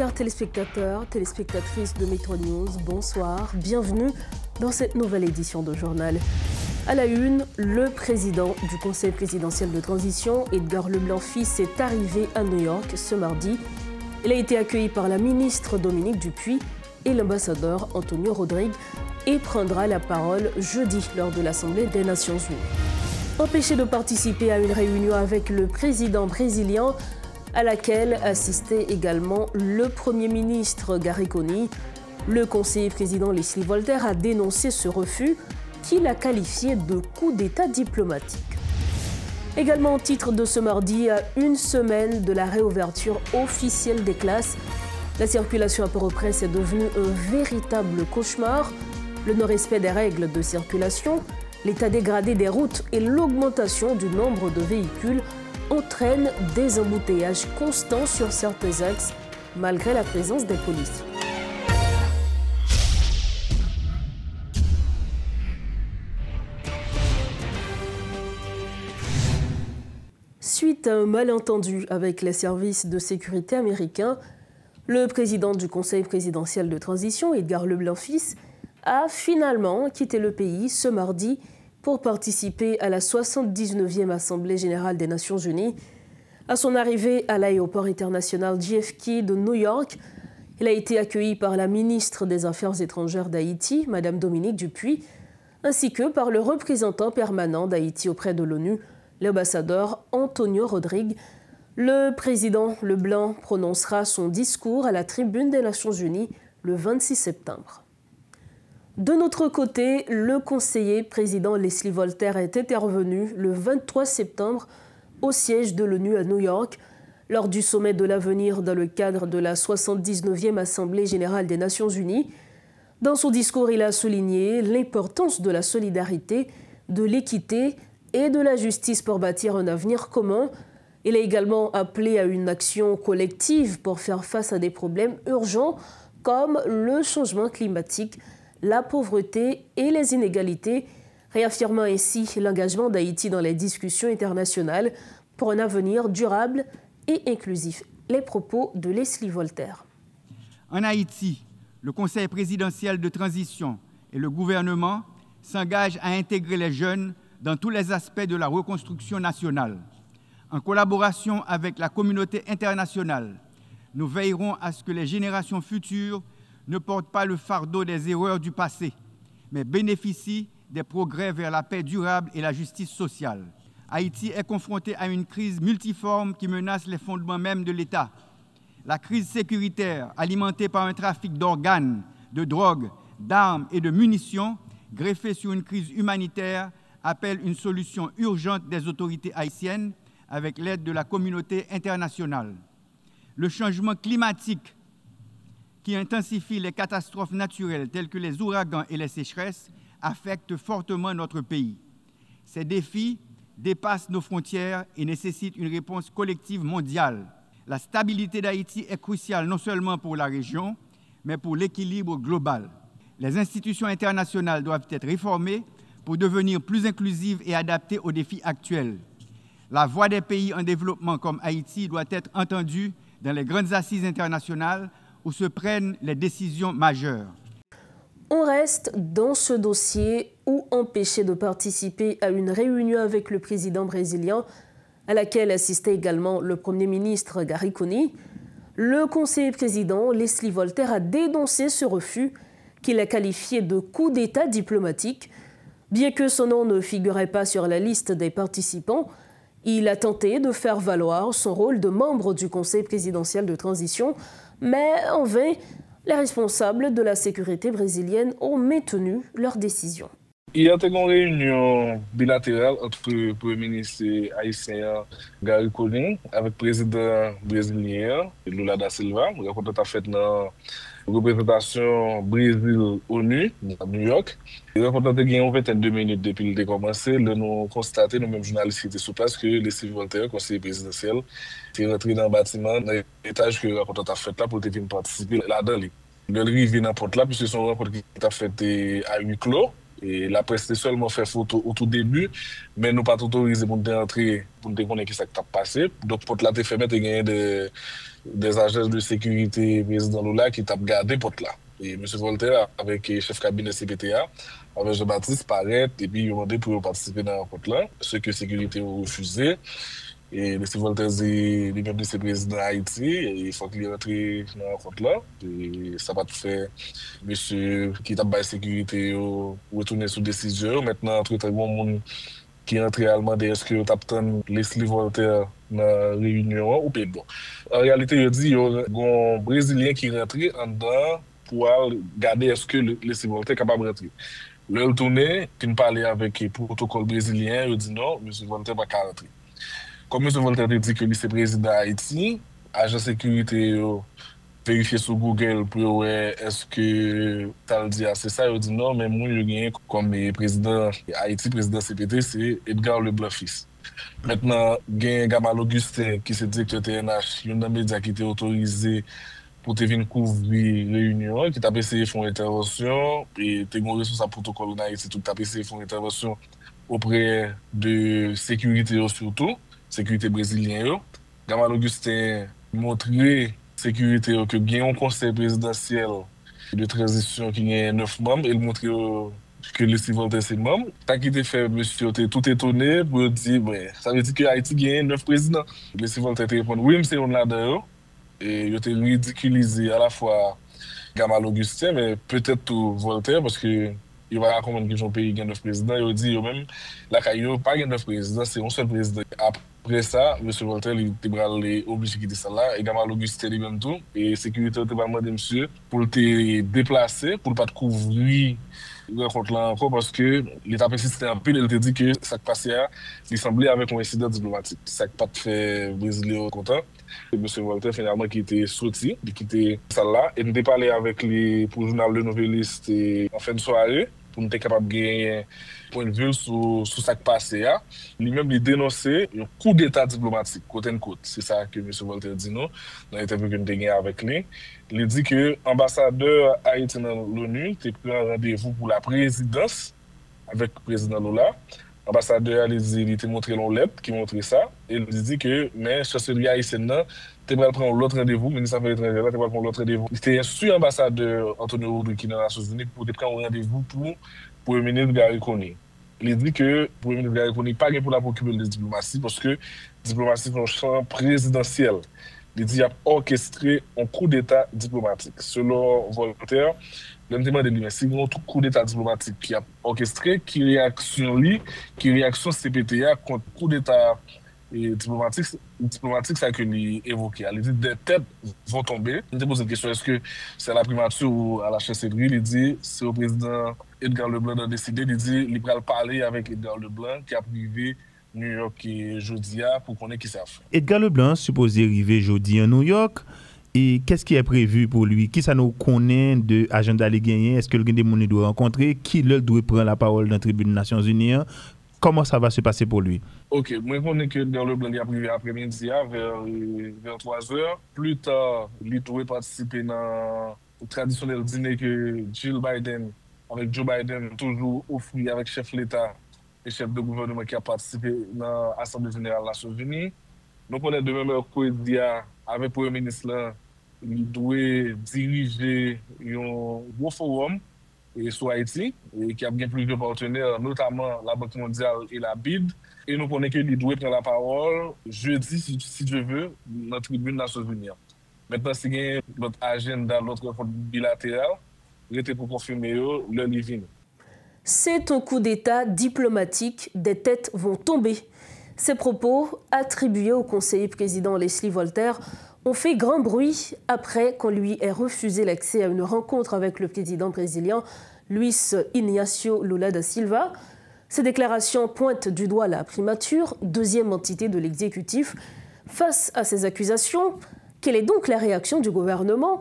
chers téléspectateurs, téléspectatrices de Métro News, bonsoir, bienvenue dans cette nouvelle édition de Journal. À la une, le président du Conseil présidentiel de transition, Edgar Leblanc-Fils, est arrivé à New York ce mardi. Il a été accueilli par la ministre Dominique Dupuy et l'ambassadeur Antonio Rodrigue et prendra la parole jeudi lors de l'Assemblée des Nations Unies. Empêché de participer à une réunion avec le président brésilien, à laquelle assistait également le Premier ministre Gariconi, le conseiller président Leslie Voltaire a dénoncé ce refus qu'il a qualifié de coup d'État diplomatique. Également au titre de ce mardi, à une semaine de la réouverture officielle des classes, la circulation à Port-au-Prince est devenue un véritable cauchemar. Le non-respect des règles de circulation, l'état dégradé des routes et l'augmentation du nombre de véhicules entraînent des embouteillages constants sur certains axes, malgré la présence des policiers. Suite à un malentendu avec les services de sécurité américains, le président du Conseil présidentiel de transition, Edgar Leblanc-Fils, a finalement quitté le pays ce mardi pour participer à la 79e Assemblée générale des Nations Unies. À son arrivée à l'aéroport international JFK de New York, il a été accueilli par la ministre des Affaires étrangères d'Haïti, Mme Dominique Dupuy, ainsi que par le représentant permanent d'Haïti auprès de l'ONU, l'ambassadeur Antonio Rodrigue. Le président Leblanc prononcera son discours à la tribune des Nations Unies le 26 septembre. De notre côté, le conseiller président Leslie Voltaire est intervenu le 23 septembre au siège de l'ONU à New York lors du sommet de l'avenir dans le cadre de la 79e Assemblée générale des Nations Unies. Dans son discours, il a souligné l'importance de la solidarité, de l'équité et de la justice pour bâtir un avenir commun. Il a également appelé à une action collective pour faire face à des problèmes urgents comme le changement climatique, la pauvreté et les inégalités, réaffirmant ainsi l'engagement d'Haïti dans les discussions internationales pour un avenir durable et inclusif. Les propos de Leslie Voltaire. En Haïti, le Conseil présidentiel de transition et le gouvernement s'engagent à intégrer les jeunes dans tous les aspects de la reconstruction nationale. En collaboration avec la communauté internationale, nous veillerons à ce que les générations futures ne portent pas le fardeau des erreurs du passé, mais bénéficient des progrès vers la paix durable et la justice sociale. Haïti est confronté à une crise multiforme qui menace les fondements mêmes de l'État. La crise sécuritaire, alimentée par un trafic d'organes, de drogue, d'armes et de munitions, greffée sur une crise humanitaire, appelle une solution urgente des autorités haïtiennes avec l'aide de la communauté internationale. Le changement climatique qui intensifie les catastrophes naturelles telles que les ouragans et les sécheresses affectent fortement notre pays. Ces défis dépassent nos frontières et nécessitent une réponse collective mondiale. La stabilité d'Haïti est cruciale non seulement pour la région, mais pour l'équilibre global. Les institutions internationales doivent être réformées pour devenir plus inclusives et adaptées aux défis actuels. La voix des pays en développement comme Haïti doit être entendue dans les grandes assises internationales où se prennent les décisions majeures. On reste dans ce dossier où empêché de participer à une réunion avec le président brésilien, à laquelle assistait également le Premier ministre Gariconi, le conseiller président Leslie Voltaire a dénoncé ce refus qu'il a qualifié de coup d'État diplomatique. Bien que son nom ne figurait pas sur la liste des participants, il a tenté de faire valoir son rôle de membre du Conseil présidentiel de transition, mais en vain, les responsables de la sécurité brésilienne ont maintenu leur décision. Il y a eu une réunion bilatérale entre le Premier ministre haïtien Gariconi avec le président brésilien Lula da Silva. La rencontre a fait dans la représentation Brésil-ONU à New York. La rencontre a eu une vingtaine de minutes depuis le commencé. Nous constatons, nous-mêmes journalistes qui étaient sur place, que Leslie Voltaire, conseiller présidentiel, est rentré dans le bâtiment, dans l'étage que la rencontre a fait là pour venir participer là-dedans. Le rive dans la porte là, puisque son rencontre qui a fait à huis clos. Et la presse a seulement fait photo au tout début, mais nous pas autorisé pour nous entrer, pour nous connaître qui ça qui a passé. Donc, pour la fait mettre, il y a des agences de sécurité président Lula qui t'a gardé pour là. Et M. Voltaire, avec le chef cabinet CPTA, avec Jean-Baptiste, paraît, et puis ils ont demandé pour participer dans la rencontre là, ce que la sécurité a refusé. Et M. Voltaire, lui-même, c'est président d'Haïti, et il faut qu'il rentre dans la rencontre là. Et ça va tout faire, monsieur qui t'a la sécurité, retourner sous décision. Maintenant, entre très bon monde qui rentre réellement, est-ce que tu as Leslie Voltaire dans la réunion ou pas? Bon. En réalité, il dit qu'il y a un Brésilien qui rentre en dedans pour garder est-ce que Leslie Voltaire est capable de rentrer. Le retourner, qui ne parlait avec le protocole brésilien, il dit non, M. Voltaire va pas rentrer. Comme M. Voltaire dit que c'est président d'Haïti, agent de sécurité vérifier sur Google pour voir est-ce que tu as dit c'est ça, il dit non, mais moi, je gagne comme président Haïti, président CPT, c'est Edgar Leblanc-Fils. Maintenant, il y a Gamal Augustin qui est directeur TNH, il y a un média qui était autorisé pour te venir couvrir réunion, qui t'a essayé de faire une intervention, et tu as sur sa protocole en Haïti, tout t'a essayé de faire une intervention auprès de sécurité surtout, sécurité brésilienne. Gamal Augustin montré sécurité que bien un conseil présidentiel de transition qui a 9 membres, il montre que Leslie Voltaire c'est membre. T'as quitté fait monsieur tout étonné pour dire ça veut dire que Haïti gagne 9 présidents. Leslie Voltaire te répond oui, c'est on là-dedans. Et il a ridiculisé à la fois Gamal Augustin, mais peut-être tout Voltaire, parce que il va raconter que son pays gagne 9 présidents. Il a dit même la Caillou pas gagne 9 présidents, c'est un seul président. Après ça, M. Voltaire il était obligé de quitter ça là, et Gamal Augustin lui-même tout, et sécurité était pas demandé monsieur pour te déplacer, pour ne pas te couvrir rencontre là encore, parce que l'État persistait un peu, il te dit que ça passait là, il semblait avec un incident diplomatique. Ça n'a pas fait Brésilien content. M. Voltaire finalement qui était sorti, il quittait ça là, et nous avons parlé avec les pour le journal Le Nouvelliste en fin de soirée, pour nous être capable de gagner un point de vue sur ce qui s'est passé. Lui-même, il dénonçait un coup d'état diplomatique, côte à côte. C'est ça que M. Voltaire dit non, dans l'interview que nous avons gagné avec lui. Il dit que l'ambassadeur haïtien dans l'ONU a pris un rendez-vous pour la présidence avec le président Lula. L'ambassadeur il t'a montré une lettre qui montrait ça. Et il dit que, mais chancellerie haïtienne, tu vas prendre l'autre rendez-vous, le ministre des Affaires étrangères, tu vas prendre l'autre rendez-vous. Il était instruit l'ambassadeur Antonio Rodríguez qui est dans les Nations Unies pour prendre un rendez-vous pour le Premier ministre Gary Coney. Il dit que le Premier ministre Gary Coney n'est pas pour la préoccuper de diplomatie parce que la diplomatie est un champ présidentiel. Il dit qu'il a orchestré un coup d'état diplomatique. Selon Voltaire, le demande de si un coup d'état diplomatique qui a orchestré, qui réaction CPTA contre coup d'état diplomatique, ça que lui évoqué. Il dit des têtes vont tomber. Il te pose une question, est-ce que c'est à la primature ou à la chancellerie? Il dit c'est au président Edgar Leblanc de décider. Il dit il va parler avec Edgar Leblanc qui a privé New York et jeudi pour qu'on ait qui ça fait. Edgar Leblanc supposé arriver jeudi à New York. Et qu'est-ce qui est prévu pour lui? Qui ça nous connaît de agenda les gagner? Est-ce que le Gendemoni doit rencontrer? Qui doit prendre la parole dans la tribune des Nations Unies? Comment ça va se passer pour lui? Ok, moi je connais que dans le blanc il a privé après-midi vers 3 heures. Plus tard, il doit participer dans le traditionnel dîner que Jill Biden avec Joe Biden toujours offert avec chef de l'État et chef de gouvernement qui a participé dans l'Assemblée générale des Nations Unies. Nous connaissons demain mercredi avec le Premier ministre là, il doit diriger un gros forum sur Haïti, et qui a bien plusieurs partenaires, notamment la Banque mondiale et la BID. Et nous connaissons qu'il doit prendre la parole jeudi, si Dieu veut, dans la tribune des Nations Unies. Maintenant, si il y a notre agenda, notre rencontre bilatérale, il était pour confirmer le living. C'est un coup d'état diplomatique, des têtes vont tomber. Ces propos, attribués au conseiller président Leslie Voltaire, ont fait grand bruit après qu'on lui ait refusé l'accès à une rencontre avec le président brésilien Luis Inácio Lula da Silva. Ces déclarations pointent du doigt la primature, deuxième entité de l'exécutif. Face à ces accusations, quelle est donc la réaction du gouvernement?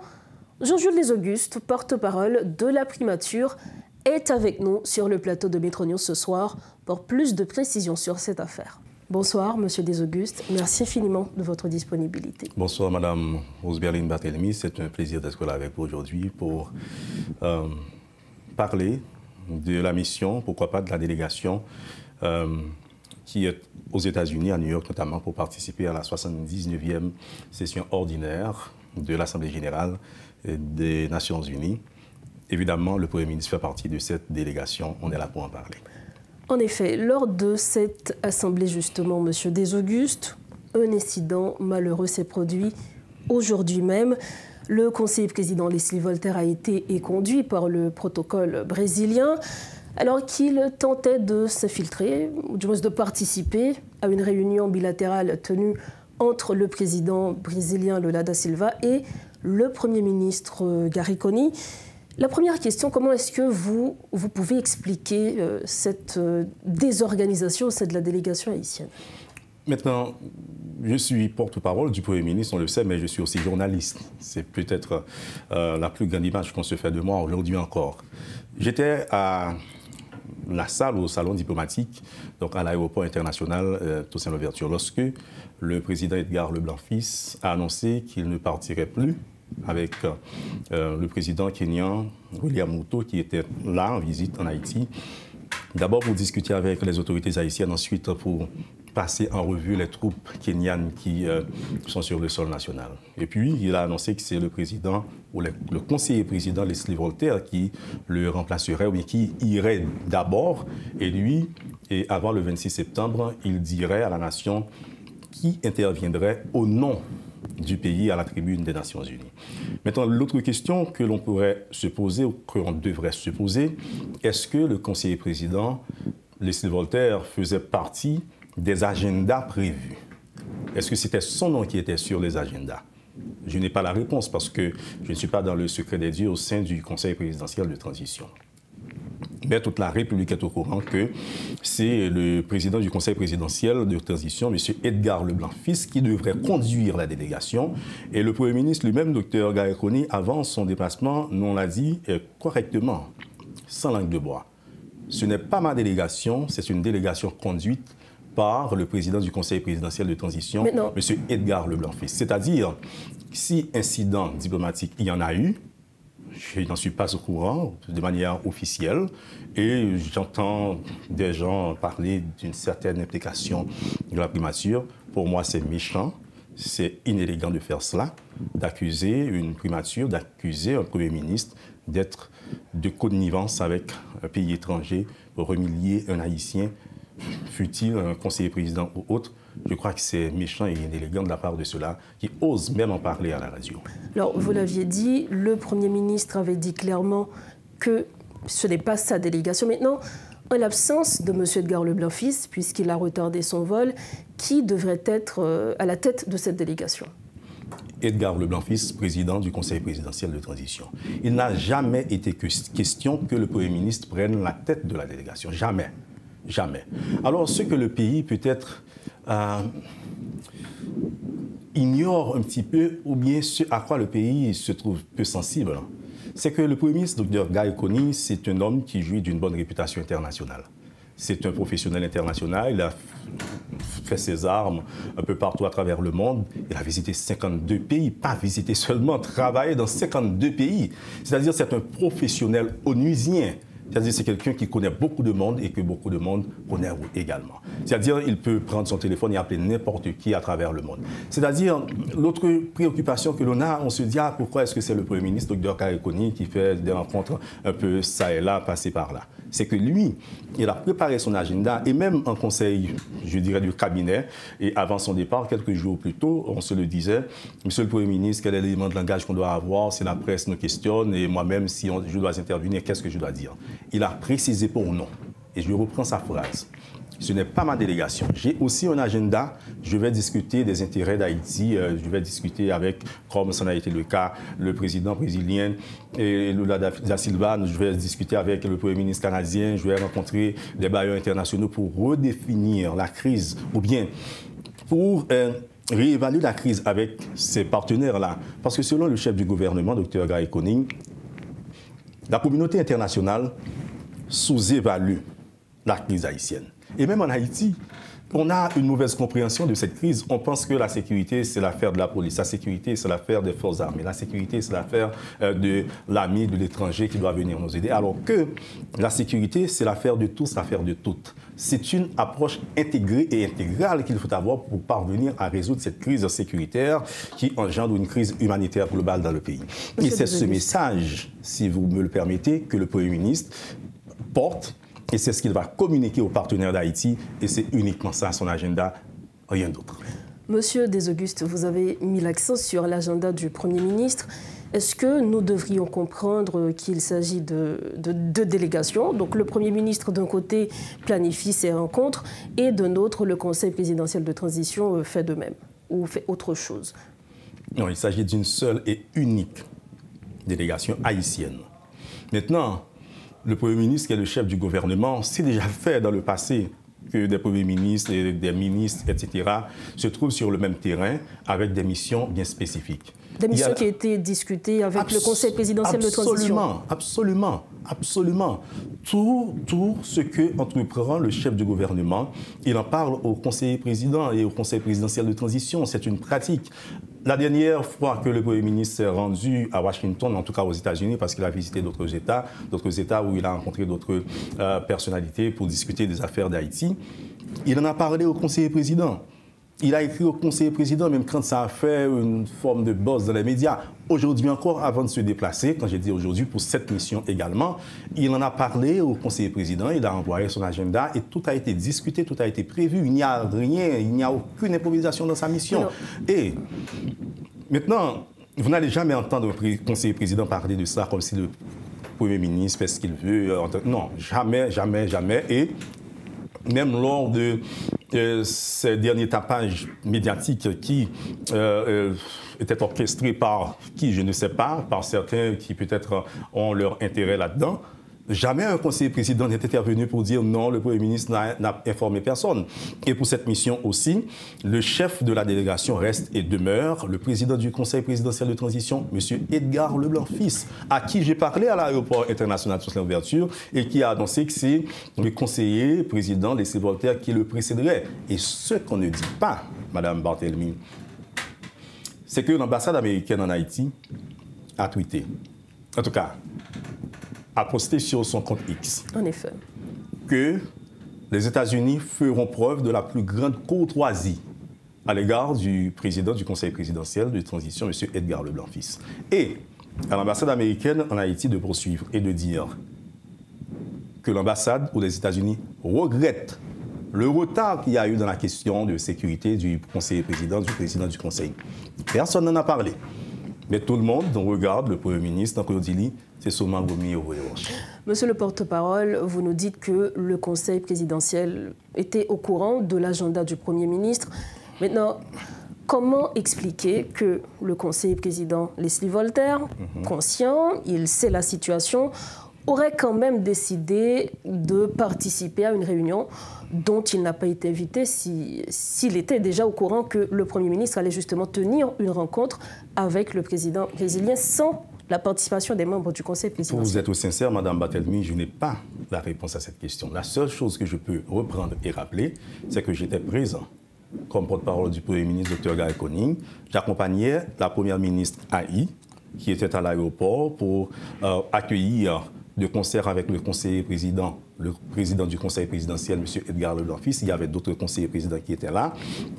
Jean-Jules Desauguste, porte-parole de la primature, est avec nous sur le plateau de Métro News ce soir pour plus de précisions sur cette affaire. Bonsoir, Monsieur Desauguste. Merci infiniment de votre disponibilité. Bonsoir, Madame Rose-Berline Barthélemy. C'est un plaisir d'être là avec vous aujourd'hui pour parler de la mission, pourquoi pas de la délégation qui est aux États-Unis, à New York notamment, pour participer à la 79e session ordinaire de l'Assemblée générale des Nations unies. Évidemment, le Premier ministre fait partie de cette délégation. On est là pour en parler. En effet, lors de cette assemblée, justement, M. Desauguste, un incident malheureux s'est produit aujourd'hui même. Le conseiller président Leslie Voltaire a été éconduit par le protocole brésilien alors qu'il tentait de s'infiltrer, ou du moins de participer à une réunion bilatérale tenue entre le président brésilien Lula da Silva et le Premier ministre Gariconi. La première question, comment est-ce que vous pouvez expliquer cette désorganisation au sein de la délégation haïtienne? Maintenant, je suis porte-parole du Premier ministre, on le sait, mais je suis aussi journaliste. C'est peut-être la plus grande image qu'on se fait de moi aujourd'hui encore. J'étais à la salle, au salon diplomatique, donc à l'aéroport international Toussaint Louverture, lorsque le président Edgar Leblanc-Fils a annoncé qu'il ne partirait plus avec le président kenyan William Ruto, qui était là en visite en Haïti, d'abord pour discuter avec les autorités haïtiennes, ensuite pour passer en revue les troupes kenyanes qui sont sur le sol national. Et puis, il a annoncé que c'est le président, ou le conseiller président Leslie Voltaire qui le remplacerait, ou bien qui irait d'abord, et lui, et avant le 26 septembre, il dirait à la nation qui interviendrait au nom du pays à la tribune des Nations Unies. Maintenant, l'autre question que l'on pourrait se poser, ou que l'on devrait se poser, est-ce que le conseiller président Leslie Voltaire faisait partie des agendas prévus? Est-ce que c'était son nom qui était sur les agendas? Je n'ai pas la réponse parce que je ne suis pas dans le secret des dieux au sein du Conseil présidentiel de transition. Mais toute la République est au courant que c'est le président du Conseil présidentiel de transition, M. Edgar Leblanc-Fils, qui devrait conduire la délégation. Et le Premier ministre lui-même, Dr Gariconi, avant son déplacement, nous l'a dit correctement, sans langue de bois. Ce n'est pas ma délégation, c'est une délégation conduite par le président du Conseil présidentiel de transition, M. Edgar Leblanc-Fils. C'est-à-dire, si incident diplomatique il y en a eu, je n'en suis pas au courant de manière officielle et j'entends des gens parler d'une certaine implication de la primature. Pour moi, c'est méchant, c'est inélégant de faire cela, d'accuser une primature, d'accuser un Premier ministre d'être de connivence avec un pays étranger pour humilier un Haïtien, fût-il un conseiller président ou autre. Je crois que c'est méchant et inélégant de la part de ceux-là qui osent même en parler à la radio. Alors, vous l'aviez dit, le Premier ministre avait dit clairement que ce n'est pas sa délégation. Maintenant, en l'absence de M. Edgar Leblanc-Fils, puisqu'il a retardé son vol, qui devrait être à la tête de cette délégation? Edgar Leblanc-Fils, président du Conseil présidentiel de transition. Il n'a jamais été question que le Premier ministre prenne la tête de la délégation. Jamais. Jamais. Alors, ce que le pays peut-être ignore un petit peu, ou bien ce à quoi le pays se trouve peu sensible, c'est que le Premier ministre, Dr Gariconi, c'est un homme qui jouit d'une bonne réputation internationale. C'est un professionnel international, il a fait ses armes un peu partout à travers le monde. Il a visité 52 pays, pas visité seulement, travaillé dans 52 pays. C'est-à-dire c'est un professionnel onusien. C'est-à-dire c'est quelqu'un qui connaît beaucoup de monde et que beaucoup de monde connaît également. C'est-à-dire il peut prendre son téléphone et appeler n'importe qui à travers le monde. C'est-à-dire l'autre préoccupation que l'on a, on se dit pourquoi est-ce que c'est le Premier ministre, Dr Gariconi, qui fait des rencontres un peu ça et là, passé par là. C'est que lui, il a préparé son agenda et même en conseil, je dirais, du cabinet, et avant son départ, quelques jours plus tôt, on se le disait, Monsieur le Premier ministre, quel est l'élément de langage qu'on doit avoir si la presse nous questionne et moi-même, si je dois intervenir, qu'est-ce que je dois dire? Il a précisé pour nous, et je reprends sa phrase. Ce n'est pas ma délégation. J'ai aussi un agenda. Je vais discuter des intérêts d'Haïti. Je vais discuter avec, comme ça a été le cas, le président brésilien et Lula da Silva. Je vais discuter avec le Premier ministre canadien. Je vais rencontrer des bailleurs internationaux pour redéfinir la crise ou bien pour réévaluer la crise avec ces partenaires-là. Parce que selon le chef du gouvernement, Dr Gariconi, la communauté internationale sous-évalue la crise haïtienne. Et même en Haïti, on a une mauvaise compréhension de cette crise. On pense que la sécurité, c'est l'affaire de la police. La sécurité, c'est l'affaire des forces armées. La sécurité, c'est l'affaire de l'ami de l'étranger qui doit venir nous aider. Alors que la sécurité, c'est l'affaire de tous, l'affaire de toutes. C'est une approche intégrée et intégrale qu'il faut avoir pour parvenir à résoudre cette crise sécuritaire qui engendre une crise humanitaire globale dans le pays. Et c'est ce message, si vous me le permettez, que le Premier ministre porte. Et c'est ce qu'il va communiquer aux partenaires d'Haïti. Et c'est uniquement ça, son agenda, rien d'autre. Monsieur Desaugustes, vous avez mis l'accent sur l'agenda du Premier ministre. Est-ce que nous devrions comprendre qu'il s'agit de délégations? Donc le Premier ministre, d'un côté, planifie ses rencontres et d'un autre, le Conseil présidentiel de transition fait de même ou fait autre chose? Non, il s'agit d'une seule et unique délégation haïtienne. Maintenant, le Premier ministre, qui est le chef du gouvernement, s'est déjà fait dans le passé que des premiers ministres et des ministres, etc., se trouvent sur le même terrain avec des missions bien spécifiques. Des missions qui ont été discutées avec le Conseil présidentiel de transition. Absolument. Tout ce que entreprend le chef du gouvernement, il en parle au conseiller président et au Conseil présidentiel de transition. C'est une pratique. La dernière fois que le Premier ministre s'est rendu à Washington, en tout cas aux États-Unis, parce qu'il a visité d'autres États où il a rencontré d'autres personnalités pour discuter des affaires d'Haïti, il en a parlé au conseiller président. Il a écrit au conseiller président, même quand ça a fait une forme de buzz dans les médias. Aujourd'hui encore, avant de se déplacer, quand j'ai dit aujourd'hui, pour cette mission également, il en a parlé au conseiller président, il a envoyé son agenda et tout a été discuté, tout a été prévu. Il n'y a rien, il n'y a aucune improvisation dans sa mission. Et maintenant, vous n'allez jamais entendre un conseiller président parler de ça comme si le Premier ministre fait ce qu'il veut. Non, jamais. Et même lors de ces derniers tapages médiatiques qui étaient orchestrés par qui, je ne sais pas, par certains qui peut-être ont leur intérêt là-dedans, jamais un conseiller président n'est intervenu pour dire non, le Premier ministre n'a informé personne. Et pour cette mission aussi, le chef de la délégation reste et demeure le président du Conseil présidentiel de transition, M. Edgar Leblanc-Fils, à qui j'ai parlé à l'aéroport international de l'ouverture et qui a annoncé que c'est le conseiller président Leslie Voltaire qui le précéderait. Et ce qu'on ne dit pas, Mme Barthélemy, c'est que l'ambassade américaine en Haïti a tweeté. En tout cas, a posté sur son compte X. En effet. Que les États-Unis feront preuve de la plus grande courtoisie à l'égard du président du Conseil présidentiel de transition, M. Edgar Leblanc-Fils. Et à l'ambassade américaine en Haïti de poursuivre et de dire que l'ambassade ou les États-Unis regrettent le retard qu'il y a eu dans la question de sécurité du conseiller président, du président du Conseil. Personne n'en a parlé. Mais tout le monde regarde le Premier ministre, donc on dit, c'est seulement Gomi au Roche. Monsieur le porte-parole, vous nous dites que le Conseil présidentiel était au courant de l'agenda du Premier ministre. Maintenant, comment expliquer que le conseiller président Leslie Voltaire, conscient, il sait la situation, aurait quand même décidé de participer à une réunion dont il n'a pas été invité s'il était déjà au courant que le Premier ministre allait justement tenir une rencontre avec le président brésilien sans la participation des membres du Conseil présidentiel? Pour vous être sincère, Mme Barthélemy, je n'ai pas la réponse à cette question. La seule chose que je peux reprendre et rappeler, c'est que j'étais présent comme porte-parole du Premier ministre, Dr. Gary Conning. J'accompagnais la Première ministre Haï, qui était à l'aéroport pour accueillir de concert avec le conseiller président, le président du Conseil présidentiel, M. Edgar Leblanc-Fils. Il y avait d'autres conseillers présidents qui étaient là.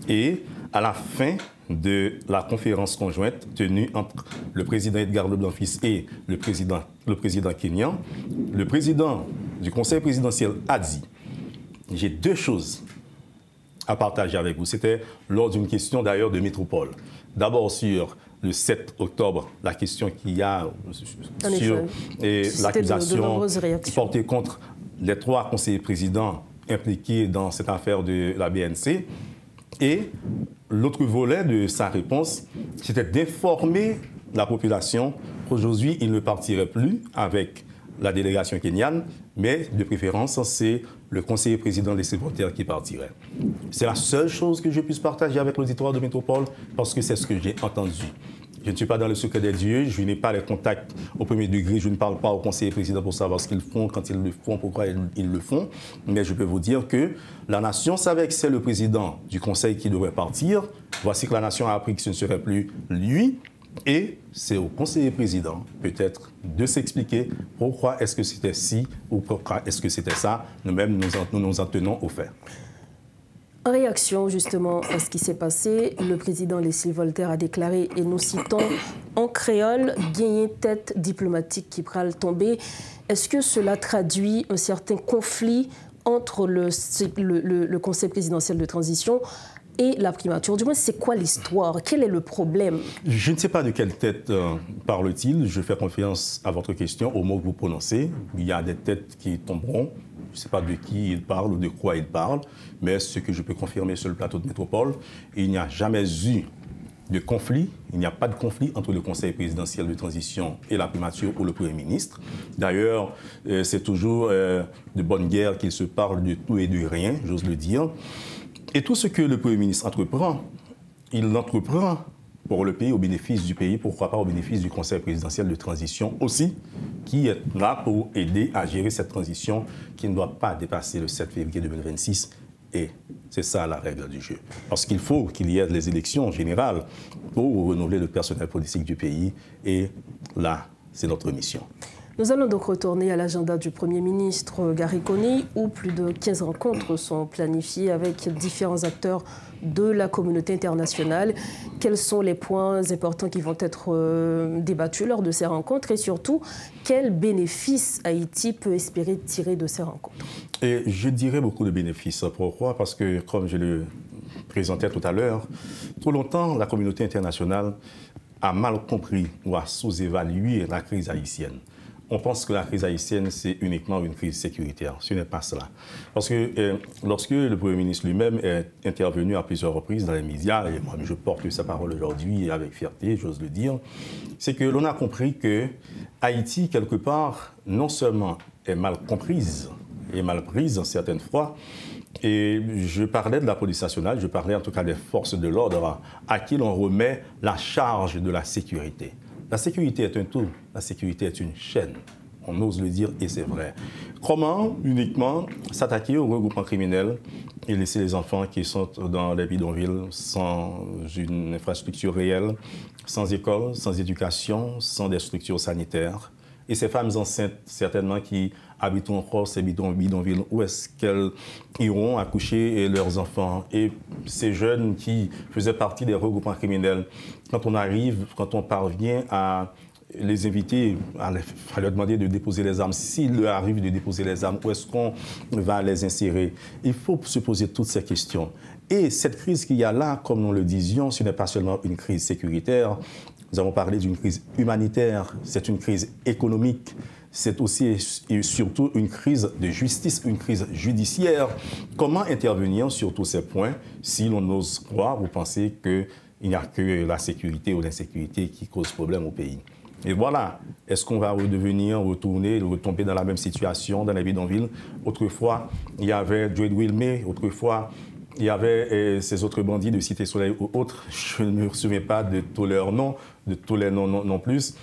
Et à la fin de la conférence conjointe tenue entre le président Edgar Leblanc-Fils et le président kenyan, le président du Conseil présidentiel a dit « J'ai deux choses à partager avec vous ». C'était lors d'une question d'ailleurs de métropole. D'abord sur le 7 octobre, la question qu'il y a sur l'accusation portée contre les 3 conseillers présidents impliqués dans cette affaire de la BNC. Et l'autre volet de sa réponse, c'était d'informer la population qu'aujourd'hui, il ne partirait plus avec la délégation kenyane, mais de préférence, c'est le conseiller président Leslie Voltaire qui partirait. C'est la seule chose que je puisse partager avec l'auditoire de Métropole, parce que c'est ce que j'ai entendu. Je ne suis pas dans le secret des dieux, je n'ai pas les contacts au premier degré, je ne parle pas au conseiller président pour savoir ce qu'ils font, quand ils le font, pourquoi ils le font. Mais je peux vous dire que la nation savait que c'est le président du conseil qui devrait partir. Voici que la nation a appris que ce ne serait plus lui. Et c'est au conseiller président, peut-être, de s'expliquer pourquoi est-ce que c'était ci ou pourquoi est-ce que c'était ça. Nous-mêmes, nous nous en tenons aux faits. En réaction justement à ce qui s'est passé, le président Leslie Voltaire a déclaré, et nous citons en créole, « gagner tête diplomatique qui pral tomber ». Est-ce que cela traduit un certain conflit entre le Conseil présidentiel de transition et la primature? Du moins, c'est quoi l'histoire? Quel est le problème? Je ne sais pas de quelle tête parle-t-il. Je fais confiance à votre question, aux mots que vous prononcez. Il y a des têtes qui tomberont. Je ne sais pas de qui il parle ou de quoi il parle, mais ce que je peux confirmer sur le plateau de Métropole, il n'y a jamais eu de conflit, il n'y a pas de conflit entre le Conseil présidentiel de transition et la primature ou le Premier ministre. D'ailleurs, c'est toujours de bonne guerre qu'il se parle de tout et de rien, j'ose le dire. Et tout ce que le Premier ministre entreprend, il l'entreprend pour le pays, au bénéfice du pays, pourquoi pas au bénéfice du Conseil présidentiel de transition aussi, qui est là pour aider à gérer cette transition qui ne doit pas dépasser le 7 février 2026. Et c'est ça la règle du jeu. Parce qu'il faut qu'il y ait les élections générales pour renouveler le personnel politique du pays. Et là, c'est notre mission. Nous allons donc retourner à l'agenda du Premier ministre Gary Conille, où plus de 15 rencontres sont planifiées avec différents acteurs de la communauté internationale. Quels sont les points importants qui vont être débattus lors de ces rencontres et surtout, quels bénéfices Haïti peut espérer tirer de ces rencontres? Et je dirais beaucoup de bénéfices. Pourquoi? Parce que, comme je le présentais tout à l'heure, trop longtemps, la communauté internationale a mal compris ou a sous-évalué la crise haïtienne. On pense que la crise haïtienne, c'est uniquement une crise sécuritaire. Ce n'est pas cela. Parce que lorsque le Premier ministre lui-même est intervenu à plusieurs reprises dans les médias, et moi je porte sa parole aujourd'hui avec fierté, j'ose le dire, c'est que l'on a compris que Haïti, quelque part, non seulement est mal comprise et mal prise certaines fois, et je parlais de la police nationale, je parlais en tout cas des forces de l'ordre à qui l'on remet la charge de la sécurité. La sécurité est un tout, la sécurité est une chaîne. On ose le dire et c'est vrai. Comment uniquement s'attaquer aux regroupements criminels et laisser les enfants qui sont dans les bidonvilles sans une infrastructure réelle, sans école, sans éducation, sans des structures sanitaires? Et ces femmes enceintes, certainement, qui habitent encore ces bidonvilles, où est-ce qu'elles iront accoucher leurs enfants? Et ces jeunes qui faisaient partie des regroupements criminels, quand on parvient à les inviter, à leur demander de déposer les armes, s'il leur arrive de déposer les armes, où est-ce qu'on va les insérer? Il faut se poser toutes ces questions. Et cette crise qu'il y a là, comme nous le disions, ce n'est pas seulement une crise sécuritaire. Nous avons parlé d'une crise humanitaire, c'est une crise économique, c'est aussi et surtout une crise de justice, une crise judiciaire. Comment intervenir sur tous ces points si l'on ose croire ou penser qu'il n'y a que la sécurité ou l'insécurité qui cause problème au pays? Et voilà, est-ce qu'on va retomber dans la même situation dans les bidonvilles? Autrefois, il y avait Joël Wilmé, autrefois, il y avait ces autres bandits de Cité Soleil ou autres. Je ne me souviens pas de tous leurs noms, de tous les noms non plus.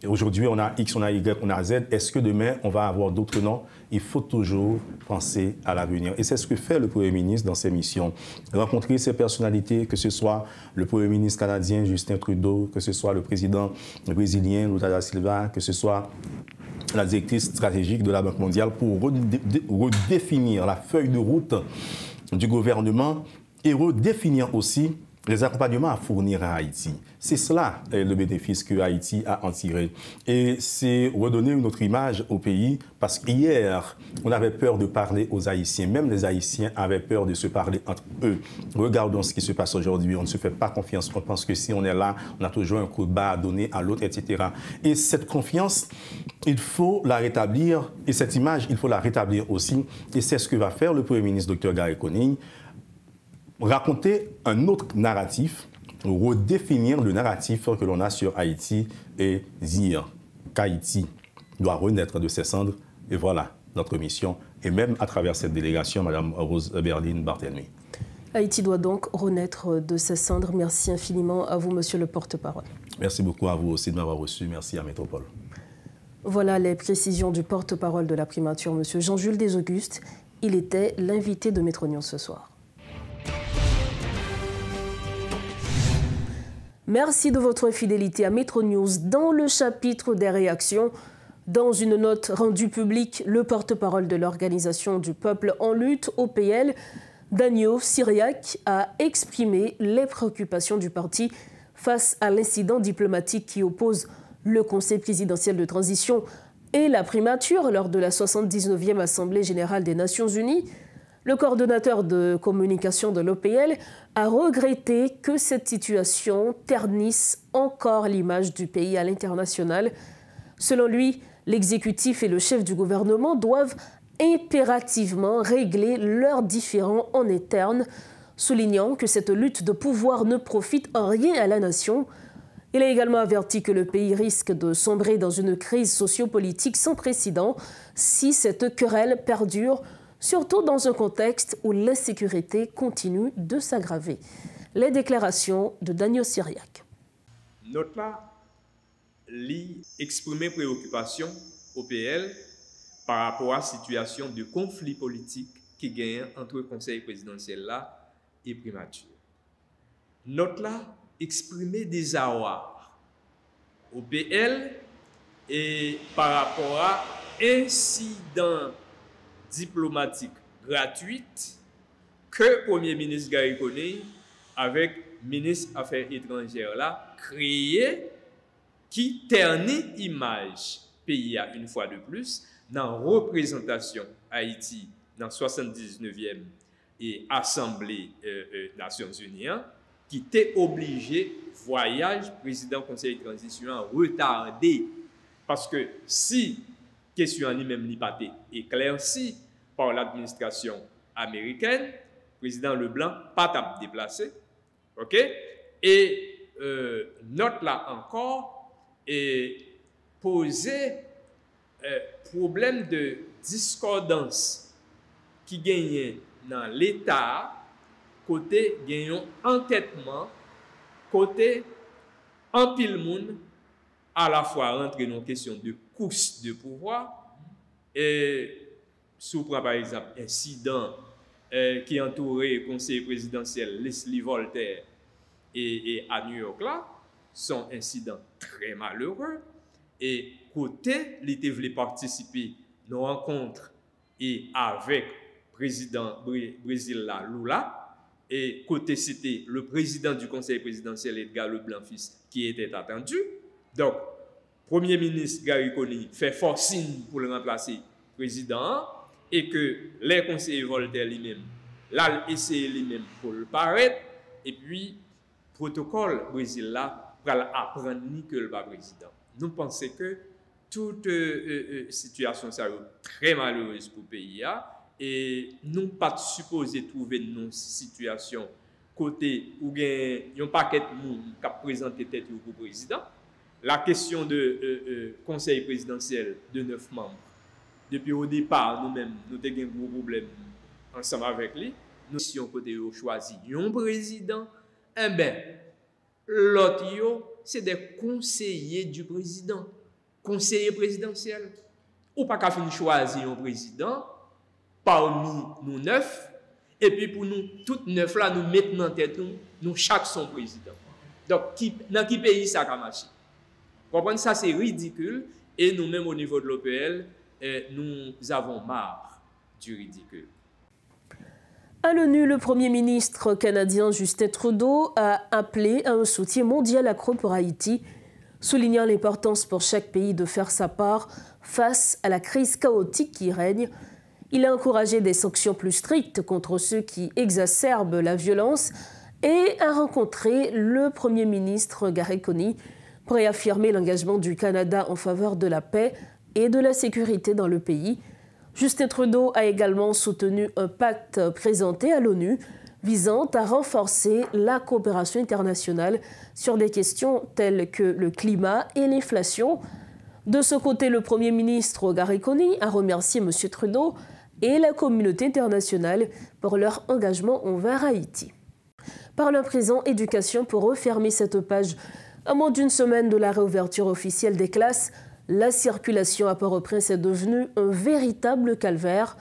Aujourd'hui, on a X, on a Y, on a Z. Est-ce que demain, on va avoir d'autres noms? Il faut toujours penser à l'avenir. Et c'est ce que fait le Premier ministre dans ses missions. Rencontrer ces personnalités, que ce soit le Premier ministre canadien, Justin Trudeau, que ce soit le président brésilien, Lula da Silva, que ce soit la directrice stratégique de la Banque mondiale, pour redéfinir la feuille de route du gouvernement et redéfinir aussi les accompagnements à fournir à Haïti. C'est cela le bénéfice que Haïti a en tiré. Et c'est redonner une autre image au pays, parce qu'hier, on avait peur de parler aux Haïtiens. Même les Haïtiens avaient peur de se parler entre eux. Regardons ce qui se passe aujourd'hui. On ne se fait pas confiance. On pense que si on est là, on a toujours un coup de bas à donner à l'autre, etc. Et cette confiance, il faut la rétablir. Et cette image, il faut la rétablir aussi. Et c'est ce que va faire le Premier ministre, Dr. Gary Conille. Raconter un autre narratif, redéfinir le narratif que l'on a sur Haïti et dire qu'Haïti doit renaître de ses cendres. Et voilà notre mission, et même à travers cette délégation, Mme Rose Berline Barthélemy. Haïti doit donc renaître de ses cendres. Merci infiniment à vous, monsieur le porte-parole. Merci beaucoup à vous aussi de m'avoir reçu. Merci à Métropole. Voilà les précisions du porte-parole de la primature, monsieur Jean-Jules Desaugustes. Il était l'invité de Métro News ce soir. Merci de votre fidélité à Métro News. Dans le chapitre des réactions, dans une note rendue publique, le porte-parole de l'Organisation du peuple en lutte, OPL, Daniel Syriac, a exprimé les préoccupations du parti face à l'incident diplomatique qui oppose le Conseil présidentiel de transition et la primature lors de la 79e Assemblée générale des Nations unies. Le coordonnateur de communication de l'OPL a regretté que cette situation ternisse encore l'image du pays à l'international. Selon lui, l'exécutif et le chef du gouvernement doivent impérativement régler leurs différends en interne, soulignant que cette lutte de pouvoir ne profite en rien à la nation. Il a également averti que le pays risque de sombrer dans une crise sociopolitique sans précédent si cette querelle perdure, surtout dans un contexte où l'insécurité continue de s'aggraver. Les déclarations de Daniel Syriac. Note là, exprimer préoccupation au PL par rapport à la situation de conflit politique qui gagne entre le conseil présidentiel là et primature. Note là, exprimer des désarroi au PL et par rapport à incident diplomatique gratuit que Premier ministre Gary Coney avec ministre Affaires étrangères là créé qui ternit image pays à une fois de plus dans représentation Haïti dans 79e et Assemblée Nations Unies qui était obligé voyage président conseil de transition retardé parce que si question en lui-même n'est pas éclaircie par l'administration américaine, président Leblanc pas t'a déplacé, ok? Et note là encore et poser problème de discordance qui gagne dans l'État côté gagnant entêtement côté en pile monde à la fois rentrer dans une question de course de pouvoir et sous par exemple incident qui entourait le conseil présidentiel Leslie Voltaire et à New York là sont incidents très malheureux et côté l'été voulait participer à nos rencontres et avec président Brésil là Lula et côté c'était le président du conseil présidentiel Edgar Leblanc-Fils qui était attendu. Donc premier ministre Gary Coney fait forcing pour le remplacer président et que les conseillers Voltaire lui-même là essayé lui-même pour le paraître et puis protocole Brésil là pour apprendre ni que le pas président. Nous pensons que toute situation ça très malheureuse pour le pays et nous pas supposé trouver une situation côté où il y a un paquet de monde qui a présenté tête pour président. La question de conseil présidentiel de 9 membres. Depuis au départ, nous-mêmes, nous avons un gros problème ensemble avec lui. Nous avons côté choisi un président. Eh bien, l'autre, c'est des conseillers du président. Conseiller présidentiel. Ou pas qu'à choisir un président parmi nous 9. Et puis pour nous, toutes 9 là, nous mettons en tête, nous chaque son président. Donc, dans quel pays ça a marché? Comprenez, ça c'est ridicule. Et nous-mêmes au niveau de l'OPL, nous avons marre du ridicule. À l'ONU, le Premier ministre canadien Justin Trudeau a appelé à un soutien mondial accru pour Haïti, soulignant l'importance pour chaque pays de faire sa part face à la crise chaotique qui règne. Il a encouragé des sanctions plus strictes contre ceux qui exacerbent la violence et a rencontré le Premier ministre Gary Coney pour réaffirmer l'engagement du Canada en faveur de la paix et de la sécurité dans le pays. Justin Trudeau a également soutenu un pacte présenté à l'ONU visant à renforcer la coopération internationale sur des questions telles que le climat et l'inflation. De ce côté, le Premier ministre Gary Coney a remercié M. Trudeau et la communauté internationale pour leur engagement envers Haïti. Parlons à présent éducation pour refermer cette page. À moins d'une semaine de la réouverture officielle des classes, la circulation à Port-au-Prince est devenue un véritable calvaire.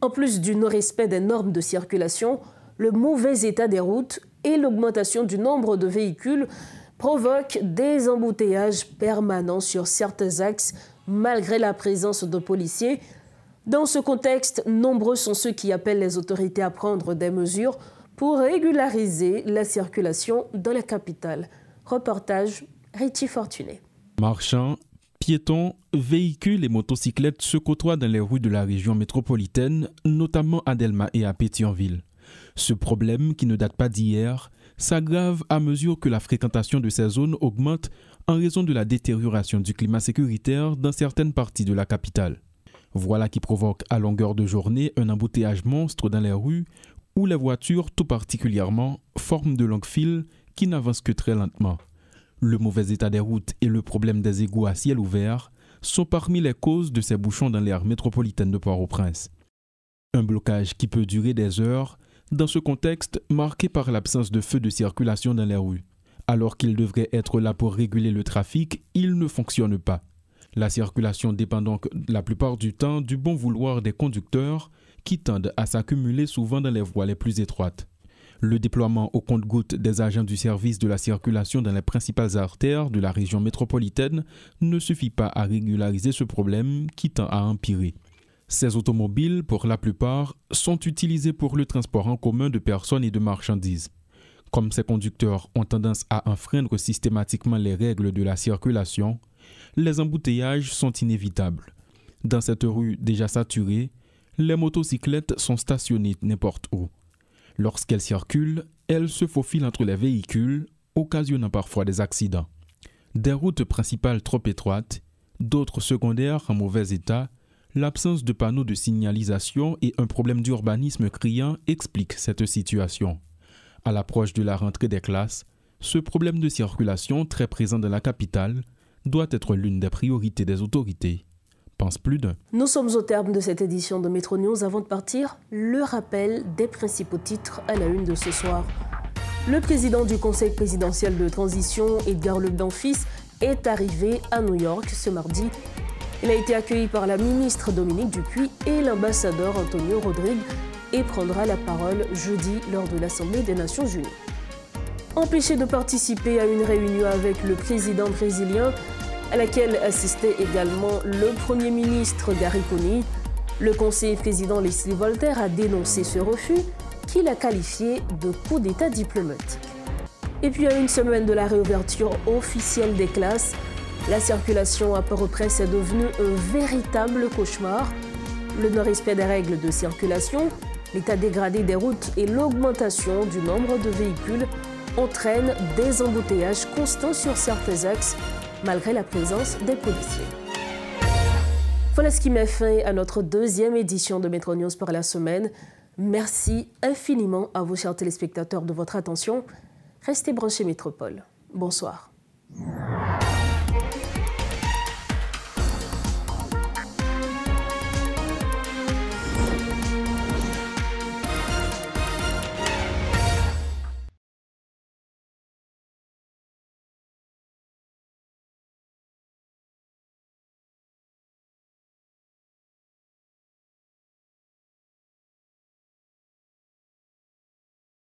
En plus du non-respect des normes de circulation, le mauvais état des routes et l'augmentation du nombre de véhicules provoquent des embouteillages permanents sur certains axes, malgré la présence de policiers. Dans ce contexte, nombreux sont ceux qui appellent les autorités à prendre des mesures pour régulariser la circulation dans la capitale. Reportage Richie Fortuné. Marchands, piétons, véhicules et motocyclettes se côtoient dans les rues de la région métropolitaine, notamment à Delma et à Pétionville. Ce problème, qui ne date pas d'hier, s'aggrave à mesure que la fréquentation de ces zones augmente en raison de la détérioration du climat sécuritaire dans certaines parties de la capitale. Voilà qui provoque à longueur de journée un embouteillage monstre dans les rues où les voitures, tout particulièrement, forment de longues files qui n'avancent que très lentement. Le mauvais état des routes et le problème des égouts à ciel ouvert sont parmi les causes de ces bouchons dans l'aire métropolitaine de Port-au-Prince. Un blocage qui peut durer des heures dans ce contexte marqué par l'absence de feux de circulation dans les rues. Alors qu'il devrait être là pour réguler le trafic, il ne fonctionne pas. La circulation dépend donc la plupart du temps du bon vouloir des conducteurs qui tendent à s'accumuler souvent dans les voies les plus étroites. Le déploiement au compte-gouttes des agents du service de la circulation dans les principales artères de la région métropolitaine ne suffit pas à régulariser ce problème qui tend à empirer. Ces automobiles, pour la plupart, sont utilisés pour le transport en commun de personnes et de marchandises. Comme ces conducteurs ont tendance à enfreindre systématiquement les règles de la circulation, les embouteillages sont inévitables. Dans cette rue déjà saturée, les motocyclettes sont stationnées n'importe où. Lorsqu'elles circulent, elles se faufilent entre les véhicules, occasionnant parfois des accidents. Des routes principales trop étroites, d'autres secondaires en mauvais état, l'absence de panneaux de signalisation et un problème d'urbanisme criant expliquent cette situation. À l'approche de la rentrée des classes, ce problème de circulation très présent dans la capitale doit être l'une des priorités des autorités. Pense plus d'un. Nous sommes au terme de cette édition de Métro News. Avant de partir, le rappel des principaux titres à la une de ce soir. Le président du Conseil présidentiel de transition, Edgar Leblanc-Fils, est arrivé à New York ce mardi. Il a été accueilli par la ministre Dominique Dupuy et l'ambassadeur Antonio Rodrigue et prendra la parole jeudi lors de l'Assemblée des Nations Unies. Empêché de participer à une réunion avec le président brésilien, à laquelle assistait également le Premier ministre Gary Coney, le conseiller président Leslie Voltaire a dénoncé ce refus qu'il a qualifié de coup d'État diplomatique. Et puis à une semaine de la réouverture officielle des classes, la circulation à Port-au-Prince est devenue un véritable cauchemar. Le non-respect des règles de circulation, l'état dégradé des routes et l'augmentation du nombre de véhicules entraînent des embouteillages constants sur certains axes, malgré la présence des policiers. Voilà ce qui met fin à notre deuxième édition de Métro News pour la semaine. Merci infiniment à vous, chers téléspectateurs, de votre attention. Restez branchés Métropole. Bonsoir.